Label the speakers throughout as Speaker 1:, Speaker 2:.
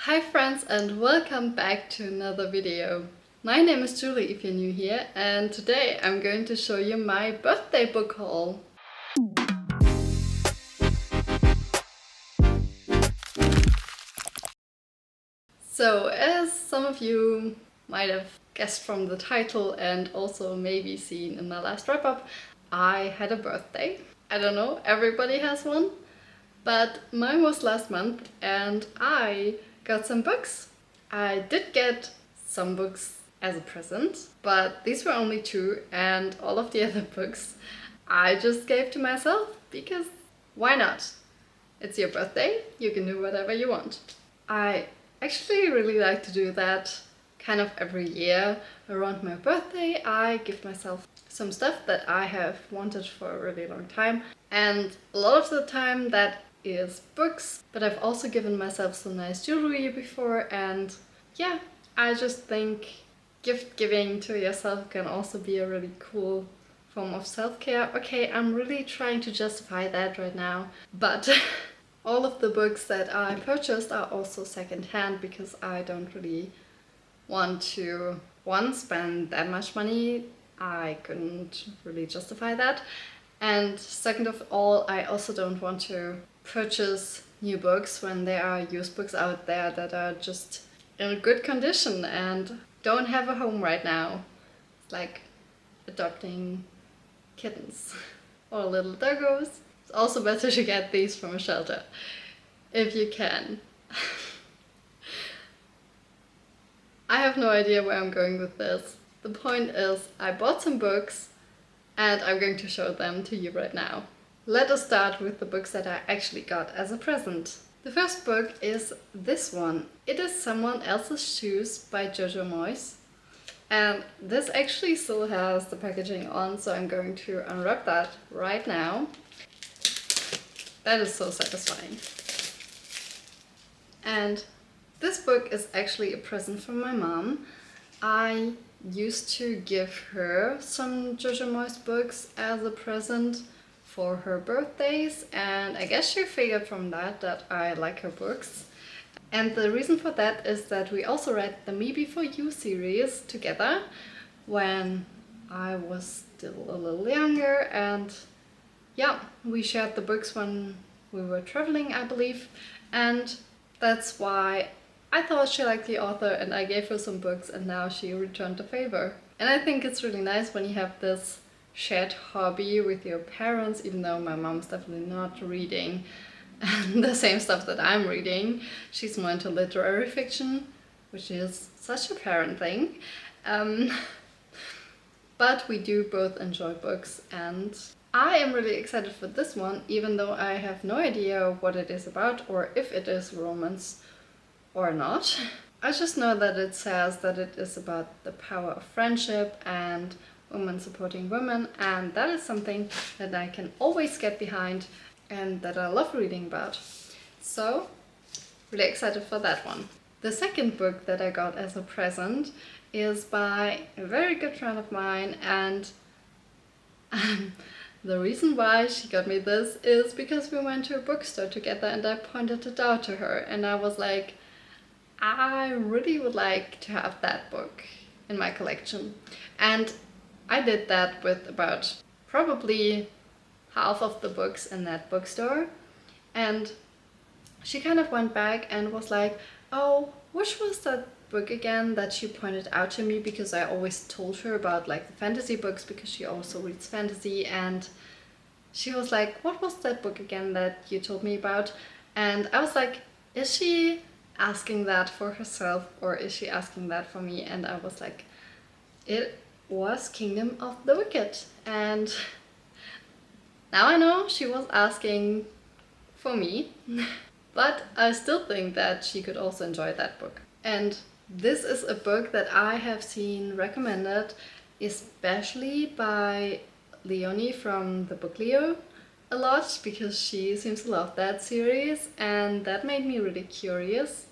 Speaker 1: Hi friends and welcome back to another video. My name is Julie if you're new here, and today I'm going to show you my birthday book haul. So as some of you might have guessed from the title and also maybe seen in my last wrap up, I had a birthday. I don't know, everybody has one, but mine was last month and I got some books. I did get some books as a present, but these were only two, and all of the other books I just gave to myself because why not? It's your birthday, you can do whatever you want. I actually really like to do that kind of every year. Around my birthday, I give myself some stuff that I have wanted for a really long time, and a lot of the time that is books, but I've also given myself some nice jewelry before, and yeah, I just think gift giving to yourself can also be a really cool form of self-care. Okay, I'm really trying to justify that right now, but all of the books that I purchased are also secondhand because I don't really want to, one, spend that much money. I couldn't really justify that. And second of all, I also don't want to purchase new books when there are used books out there that are just in good condition and don't have a home right now. It's like adopting kittens or little doggos. It's also better to get these from a shelter, if you can. I have no idea where I'm going with this. The point is, I bought some books and I'm going to show them to you right now. Let us start with the books that I actually got as a present. The first book is this one. It is Someone Else's Shoes by Jojo Moyes. And this actually still has the packaging on, so I'm going to unwrap that right now. That is so satisfying. And this book is actually a present from my mom. I used to give her some Jojo Moyes books as a present for her birthdays, and I guess she figured from that I like her books. And the reason for that is that we also read the Me Before You series together when I was still a little younger, and yeah, we shared the books when we were traveling, I believe, and that's why I thought she liked the author and I gave her some books, and now she returned the favor. And I think it's really nice when you have this shared hobby with your parents, even though my mom's definitely not reading the same stuff that I'm reading. She's more into literary fiction, which is such a parent thing. But we do both enjoy books, and I am really excited for this one, even though I have no idea what it is about or if it is romance or not. I just know that it says that it is about the power of friendship and women supporting women, and that is something that I can always get behind and that I love reading about. So, really excited for that one. The second book that I got as a present is by a very good friend of mine, and the reason why she got me this is because we went to a bookstore together and I pointed it out to her, and I was like, I really would like to have that book in my collection. And I did that with about probably half of the books in that bookstore. And she kind of went back and was like, oh, which was that book again that she pointed out to me, because I always told her about like the fantasy books because she also reads fantasy, and she was like, what was that book again that you told me about? And I was like, is she asking that for herself or is she asking that for me? And I was like, it was Kingdom of the Wicked. And now I know she was asking for me, but I still think that she could also enjoy that book. And this is a book that I have seen recommended, especially by Leonie from the Book Leo, a lot, because she seems to love that series, and that made me really curious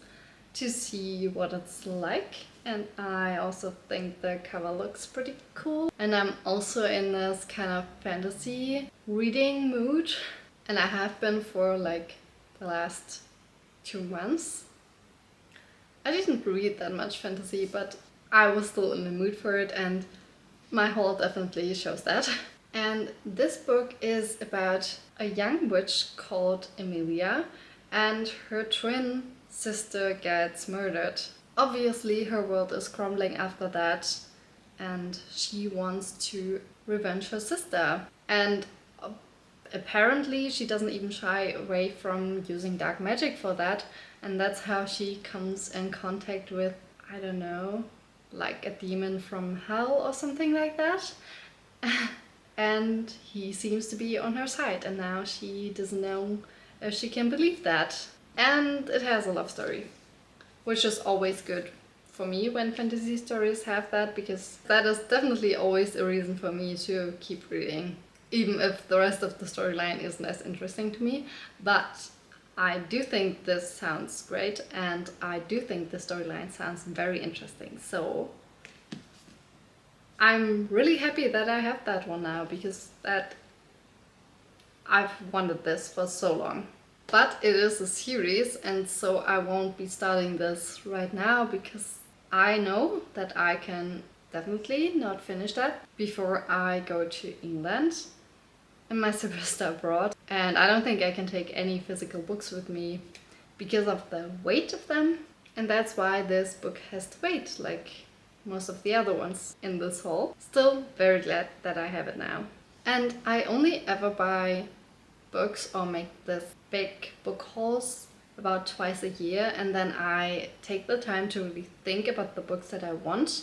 Speaker 1: to see what it's like. And I also think the cover looks pretty cool. And I'm also in this kind of fantasy reading mood, and I have been for like the last 2 months. I didn't read that much fantasy, but I was still in the mood for it, and my haul definitely shows that. And this book is about a young witch called Emilia, and her twin sister gets murdered. Obviously, her world is crumbling after that, and she wants to revenge her sister. And apparently, she doesn't even shy away from using dark magic for that, and that's how she comes in contact with, I don't know, like a demon from hell or something like that. And he seems to be on her side, and now she doesn't know if she can believe that. And it has a love story, which is always good for me when fantasy stories have that, because that is definitely always a reason for me to keep reading, even if the rest of the storyline isn't as interesting to me. But I do think this sounds great, and I do think the storyline sounds very interesting. So I'm really happy that I have that one now, because I've wanted this for so long. But it is a series, and so I won't be starting this right now, because I know that I can definitely not finish that before I go to England in my semester abroad. And I don't think I can take any physical books with me because of the weight of them. And that's why this book has to wait, like most of the other ones in this haul. Still very glad that I have it now. And I only ever buy books or make this big book hauls about twice a year, and then I take the time to really think about the books that I want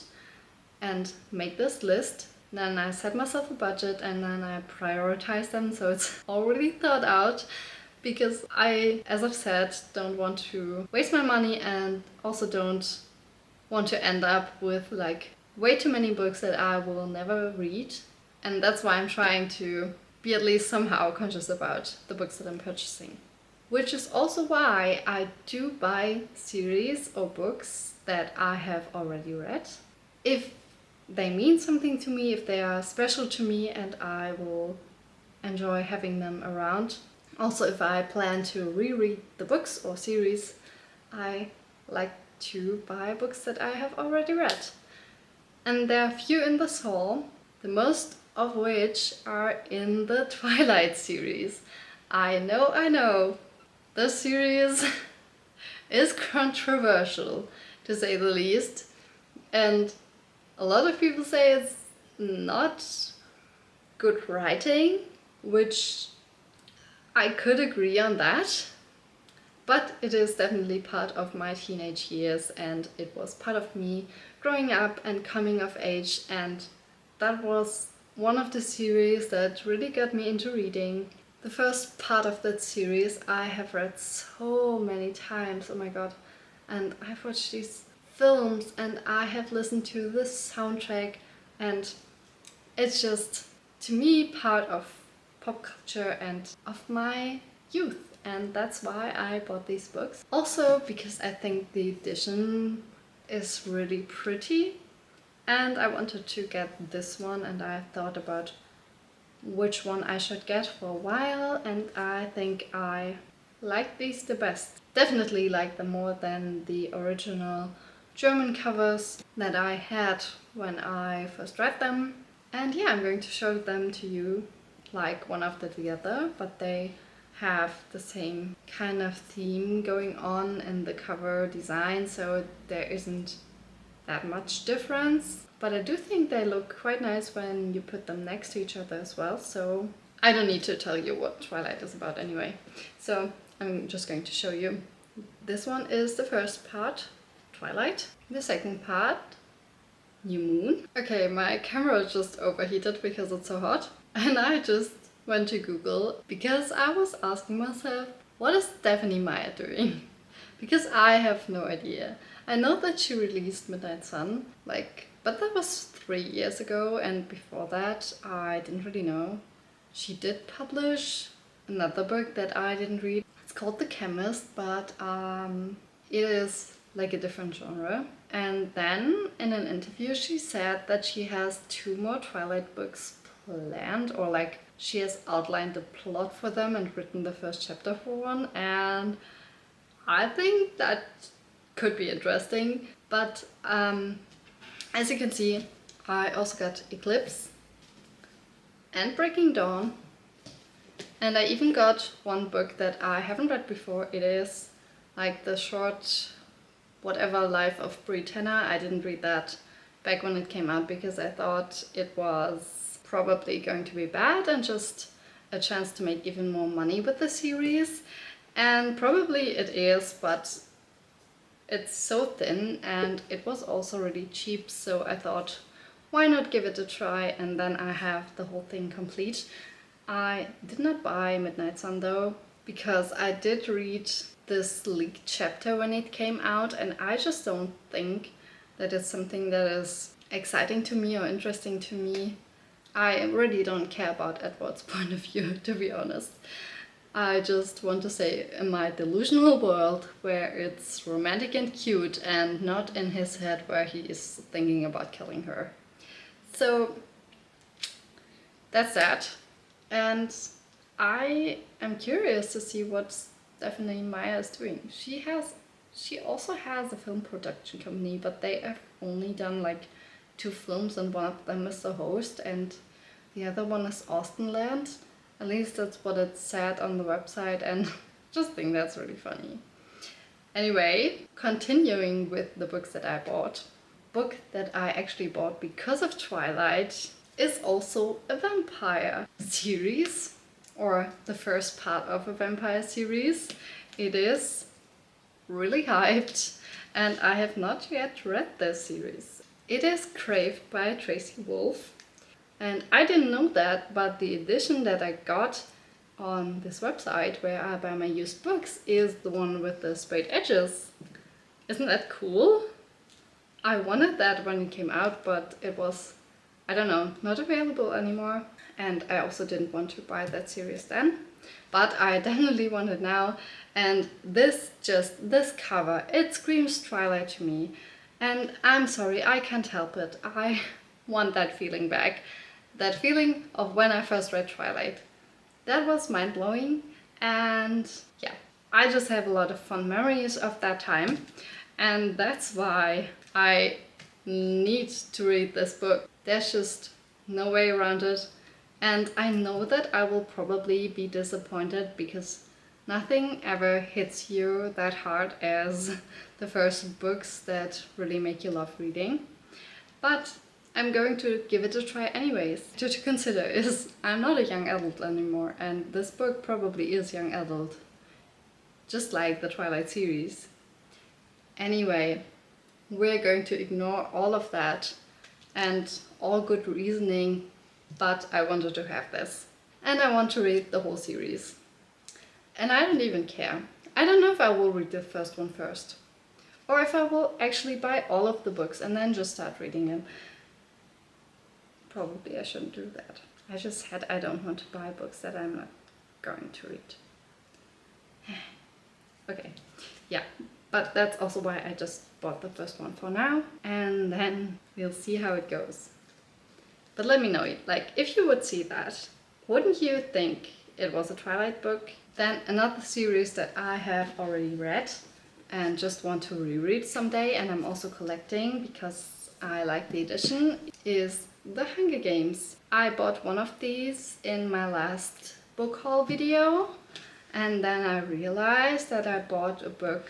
Speaker 1: and make this list. Then I set myself a budget, and then I prioritize them, so it's already thought out, because I, as I've said, don't want to waste my money, and also don't want to end up with like way too many books that I will never read. And that's why I'm trying to be at least somehow conscious about the books that I'm purchasing. Which is also why I do buy series or books that I have already read, if they mean something to me, if they are special to me, and I will enjoy having them around. Also, if I plan to reread the books or series, I like to buy books that I have already read. And there are few in this haul, the most of which are in the Twilight series. I know, this series is controversial, to say the least, and a lot of people say it's not good writing, which I could agree on that. But it is definitely part of my teenage years, and it was part of me growing up and coming of age, and that was one of the series that really got me into reading. The first part of that series I have read so many times, oh my god, and I've watched these films and I have listened to this soundtrack, and it's just, to me, part of pop culture and of my youth. And that's why I bought these books. Also because I think the edition is really pretty, and I wanted to get this one, and I thought about which one I should get for a while, and I think I like these the best. Definitely like them more than the original German covers that I had when I first read them. And yeah, I'm going to show them to you like one after the other, but they have the same kind of theme going on in the cover design, so there isn't that much difference. But I do think they look quite nice when you put them next to each other as well, so I don't need to tell you what Twilight is about anyway. So I'm just going to show you. This one is the first part, Twilight. The second part, New Moon. Okay, my camera just overheated because it's so hot, and I just went to Google because I was asking myself, what is Stephenie Meyer doing? Because I have no idea. I know that she released Midnight Sun, but that was 3 years ago, and before that I didn't really know. She did publish another book that I didn't read. It's called The Chemist, but it is like a different genre. And then in an interview she said that she has 2 more Twilight books planned, or like she has outlined the plot for them and written the first chapter for one, and I think that could be interesting. But as you can see, I also got Eclipse and Breaking Dawn, and I even got one book that I haven't read before. It is like the short whatever Life of Britannia. I didn't read that back when it came out because I thought it was probably going to be bad and just a chance to make even more money with the series. And probably it is, but it's so thin and it was also really cheap, so I thought, why not give it a try, and then I have the whole thing complete. I did not buy Midnight Sun though, because I did read this leaked chapter when it came out, and I just don't think that it's something that is exciting to me or interesting to me. I really don't care about Edward's point of view, to be honest. I just want to say, in my delusional world where it's romantic and cute and not in his head where he is thinking about killing her. So that's that. And I am curious to see what Stephanie Meyer is doing. She also has a film production company, but they have only done like 2 films, and one of them is The Host and the other one is Austenland. At least that's what it said on the website, and just think that's really funny. Anyway, continuing with the books that I bought. Book that I actually bought because of Twilight is also a vampire series, or the first part of a vampire series. It is really hyped, and I have not yet read this series. It is Craved by Tracy Wolff. And I didn't know that, but the edition that I got on this website where I buy my used books is the one with the straight edges. Isn't that cool? I wanted that when it came out, but it was, I don't know, not available anymore. And I also didn't want to buy that series then, but I definitely want it now. And this cover, it screams Twilight to me. And I'm sorry, I can't help it. I want that feeling back. That feeling of when I first read Twilight. That was mind-blowing, and yeah, I just have a lot of fun memories of that time, and that's why I need to read this book. There's just no way around it, and I know that I will probably be disappointed because nothing ever hits you that hard as the first books that really make you love reading. But I'm going to give it a try anyways. To consider is I'm not a young adult anymore, and this book probably is young adult, just like the Twilight series. Anyway, we're going to ignore all of that and all good reasoning, but I wanted to have this. And I want to read the whole series. And I don't even care. I don't know if I will read the first one first, or if I will actually buy all of the books and then just start reading them. Probably I shouldn't do that. I just said I don't want to buy books that I'm not going to read. Okay, yeah, but that's also why I just bought the first one for now, and then we'll see how it goes. But let me know, like, if you would see that, wouldn't you think it was a Twilight book? Then another series that I have already read and just want to reread someday, and I'm also collecting because I like the edition, is The Hunger Games. I bought one of these in my last book haul video, and then I realized that I bought a book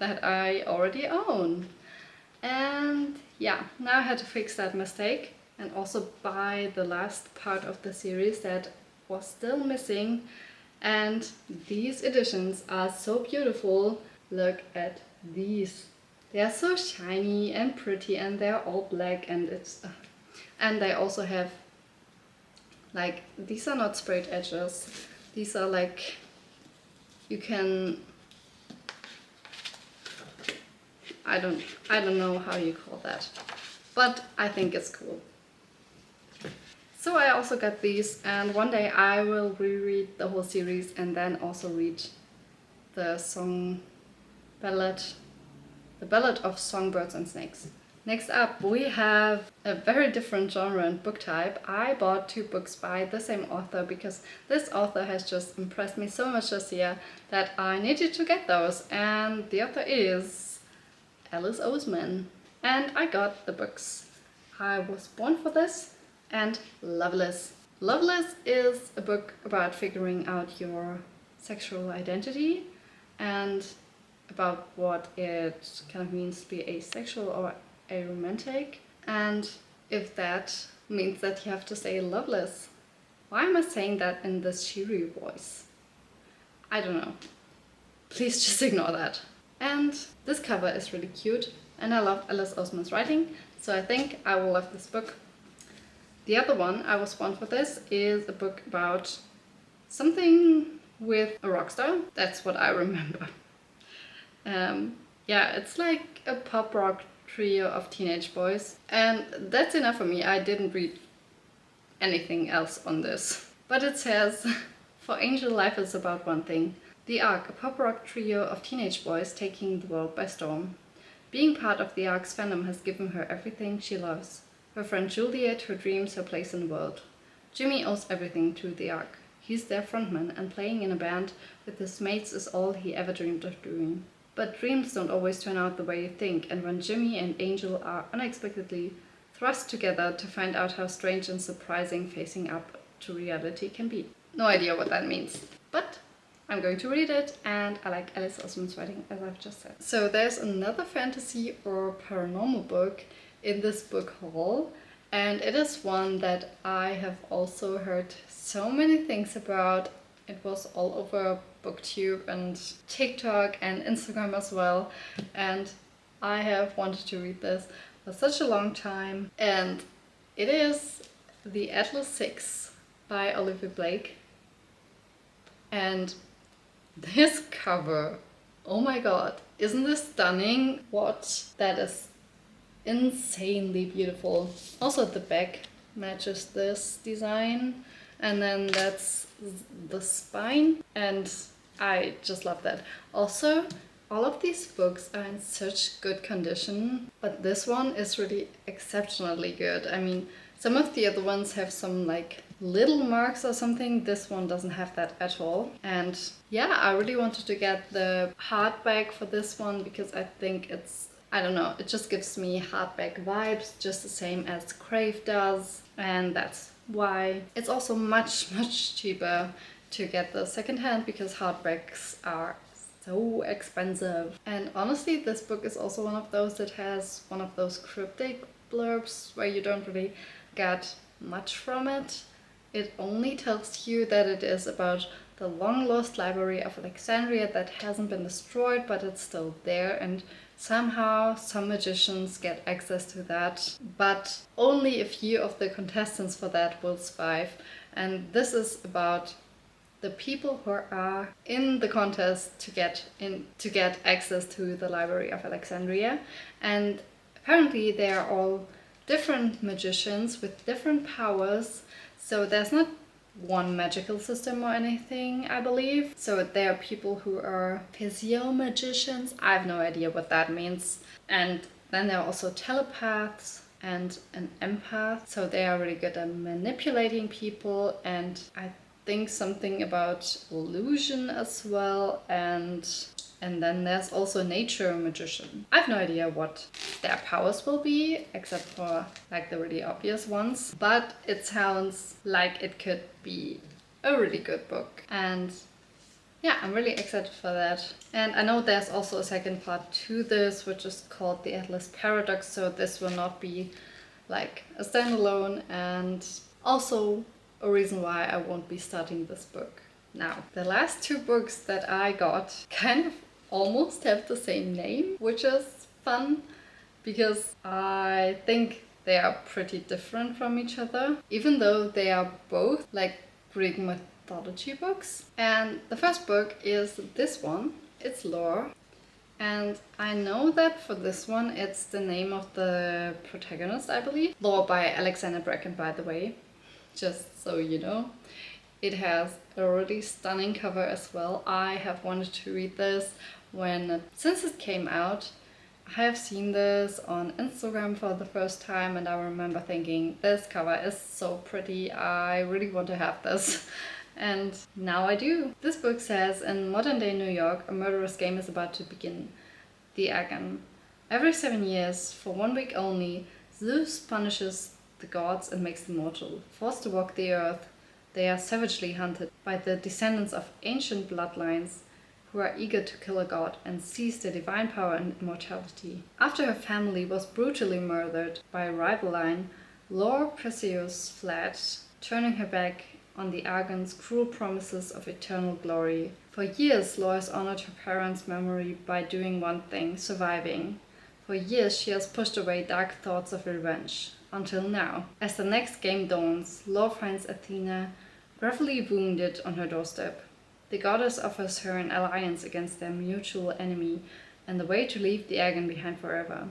Speaker 1: that I already own. And yeah, now I had to fix that mistake and also buy the last part of the series that was still missing. And these editions are so beautiful. Look at these. They are so shiny and pretty, and they're all black, and it's and they also have, like, these are not sprayed edges. These are like, you can, I don't know how you call that, but I think it's cool. So I also got these, and one day I will reread the whole series and then also read the Ballad of Songbirds and Snakes. Next up, we have a very different genre and book type. I bought 2 books by the same author because this author has just impressed me so much this year that I needed to get those. And the author is Alice Oseman. And I got the books I Was Born for This and Loveless. Loveless is a book about figuring out your sexual identity and about what it kind of means to be asexual or aromantic, and if that means that you have to say loveless. Why am I saying that in this cheery voice? I don't know. Please just ignore that. And this cover is really cute, and I love Alice Oseman's writing, so I think I will love this book. The other one, I Was Born for This, is a book about something with a rock star. That's what I remember. Yeah, it's like a pop rock trio of teenage boys, and that's enough for me. I didn't read anything else on this. But it says, for Angel, life is about one thing. The Ark, a pop rock trio of teenage boys taking the world by storm. Being part of the Ark's fandom has given her everything she loves. Her friend Juliet, her dreams, her place in the world. Jimmy owes everything to the Ark. He's their frontman, and playing in a band with his mates is all he ever dreamed of doing. But dreams don't always turn out the way you think, and when Jimmy and Angel are unexpectedly thrust together to find out how strange and surprising facing up to reality can be. No idea what that means, but I'm going to read it, and I like Alice Oseman's writing, as I've just said. So there's another fantasy or paranormal book in this book haul, and it is one that I have also heard so many things about. It was all over booktube and TikTok and Instagram as well, and I have wanted to read this for such a long time, and it is The Atlas 6 by Olivia Blake. And this cover, oh my god, isn't this stunning? What? That is insanely beautiful. Also the back matches this design, and then that's the spine, and I just love that. Also, all of these books are in such good condition, but this one is really exceptionally good. I mean, some of the other ones have some like little marks or something. This one doesn't have that at all. And yeah, I really wanted to get the hardback for this one because I think it's, I don't know, it just gives me hardback vibes, just the same as Crave does, and that's why it's also much cheaper to get the secondhand, because hardbacks are so expensive. And honestly, this book is also one of those that has one of those cryptic blurbs where you don't really get much from it. It only tells you that it is about the long lost library of Alexandria that hasn't been destroyed, but it's still there, and somehow some magicians get access to that, but only a few of the contestants for that will survive. And this is about the people who are in the contest to get access to the Library of Alexandria, and apparently they are all different magicians with different powers, so there's not one magical system or anything, I believe. So there are people who are physio-magicians, I have no idea what that means, and then there are also telepaths and an empath, so they are really good at manipulating people, and I think something about illusion as well, and then there's also a nature magician. I have no idea what their powers will be, except for like the really obvious ones, but it sounds like it could be a really good book, and yeah, I'm really excited for that. And I know there's also a second part to this, which is called The Atlas Paradox, so this will not be like a standalone, and also a reason why I won't be starting this book now. The last two books that I got kind of almost have the same name, which is fun because I think they are pretty different from each other, even though they are both like Greek mythology books. And the first book is this one. It's Lore. And I know that for this one it's the name of the protagonist, I believe. Lore by Alexander Bracken, by the way, just so you know. It has a really stunning cover as well. I have wanted to read this since it came out. I have seen this on Instagram for the first time, and I remember thinking, this cover is so pretty, I really want to have this. And now I do. This book says, in modern day New York, a murderous game is about to begin. The Agon, Every 7 years, for 1 week only, Zeus punishes the gods and makes them mortal. Forced to walk the earth, they are savagely hunted by the descendants of ancient bloodlines who are eager to kill a god and seize their divine power and immortality. After her family was brutally murdered by a rival line, Lore Perseus fled, turning her back on the Argon's cruel promises of eternal glory. For years, Lore has honored her parents' memory by doing one thing, surviving. For years, she has pushed away dark thoughts of revenge. Until now. As the next game dawns, Lore finds Athena gravely wounded on her doorstep. The goddess offers her an alliance against their mutual enemy and the way to leave the Argon behind forever.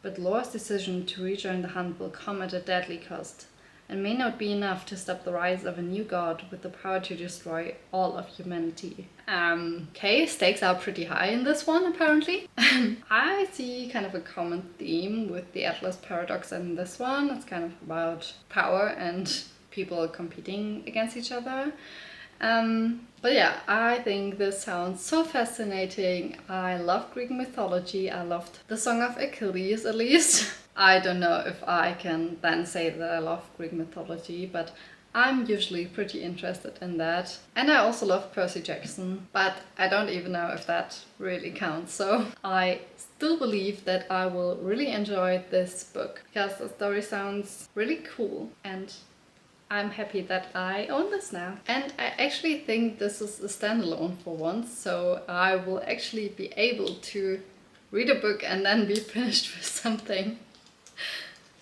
Speaker 1: But Lore's decision to rejoin the hunt will come at a deadly cost, and may not be enough to stop the rise of a new god with the power to destroy all of humanity. Okay, stakes are pretty high in this one, apparently. I see kind of a common theme with the Atlas paradox in this one. It's kind of about power and people competing against each other. But yeah, I think this sounds so fascinating. I love Greek mythology. I loved the Song of Achilles, at least. I don't know if I can then say that I love Greek mythology, but I'm usually pretty interested in that. And I also love Percy Jackson, but I don't even know if that really counts. So I still believe that I will really enjoy this book because the story sounds really cool, and I'm happy that I own this now. And I actually think this is a standalone for once, so I will actually be able to read a book and then be finished with something.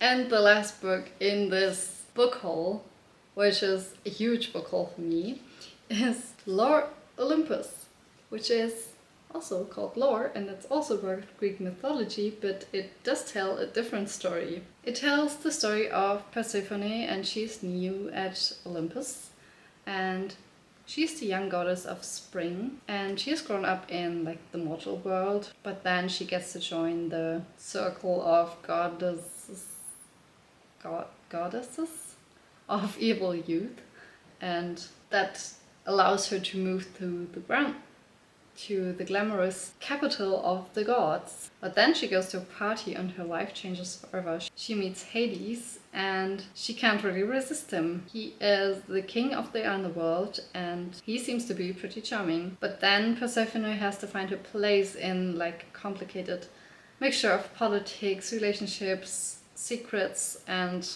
Speaker 1: And the last book in this book haul, which is a huge book haul for me, is Lore Olympus, which is also called Lore, and it's also about Greek mythology, but it does tell a different story. It tells the story of Persephone, and she's new at Olympus, and she's the young goddess of spring, and she has grown up in like the mortal world, but then she gets to join the circle of goddesses of evil youth, and that allows her to move to the glamorous capital of the gods. But then she goes to a party and her life changes forever. She meets Hades and she can't really resist him. He is the king of the underworld and he seems to be pretty charming. But then Persephone has to find her place in like a complicated mixture of politics, relationships, secrets, and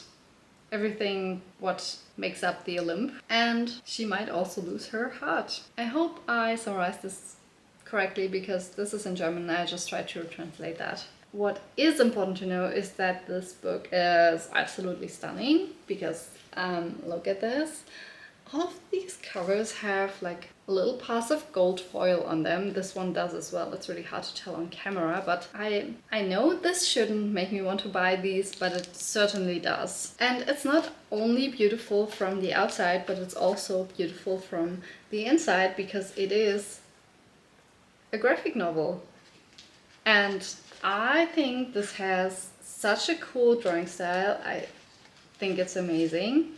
Speaker 1: everything what makes up the Olymp. And she might also lose her heart. I hope I summarized this correctly because this is in German and I just tried to translate that. What is important to know is that this book is absolutely stunning because look at this. All of these covers have like a little pass of gold foil on them. This one does as well. It's really hard to tell on camera, but I know this shouldn't make me want to buy these, but it certainly does. And it's not only beautiful from the outside, but it's also beautiful from the inside because it is a graphic novel. And I think this has such a cool drawing style. I think it's amazing.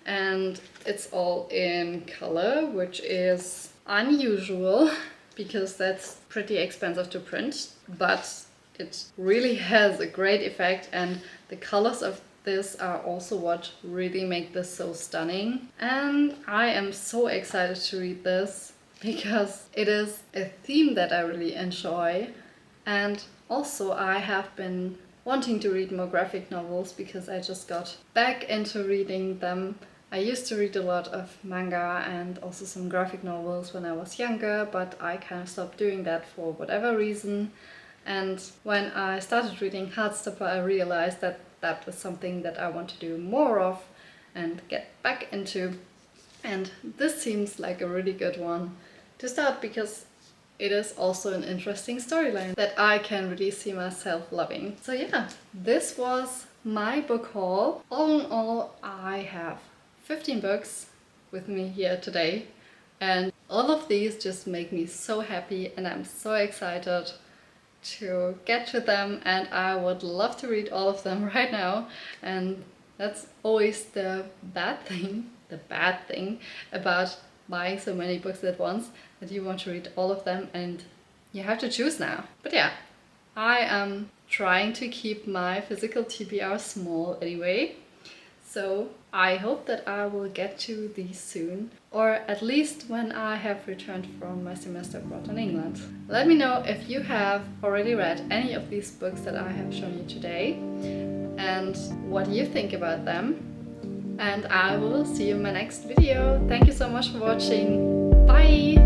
Speaker 1: And it's all in color, which is unusual because that's pretty expensive to print, but it really has a great effect, and the colors of this are also what really make this so stunning. And I am so excited to read this because it is a theme that I really enjoy, and also I have been wanting to read more graphic novels because I just got back into reading them. I used to read a lot of manga and also some graphic novels when I was younger, but I kind of stopped doing that for whatever reason. And when I started reading Heartstopper, I realized that that was something that I want to do more of and get back into. And this seems like a really good one to start because it is also an interesting storyline that I can really see myself loving. So yeah, this was my book haul. All in all, I have 15 books with me here today, and all of these just make me so happy and I'm so excited to get to them, and I would love to read all of them right now. And that's always the bad thing about buying so many books at once, that you want to read all of them and you have to choose now. But yeah, I am trying to keep my physical TBR small anyway. So I hope that I will get to these soon, or at least when I have returned from my semester abroad in England. Let me know if you have already read any of these books that I have shown you today and what you think about them. And I will see you in my next video. Thank you so much for watching. Bye!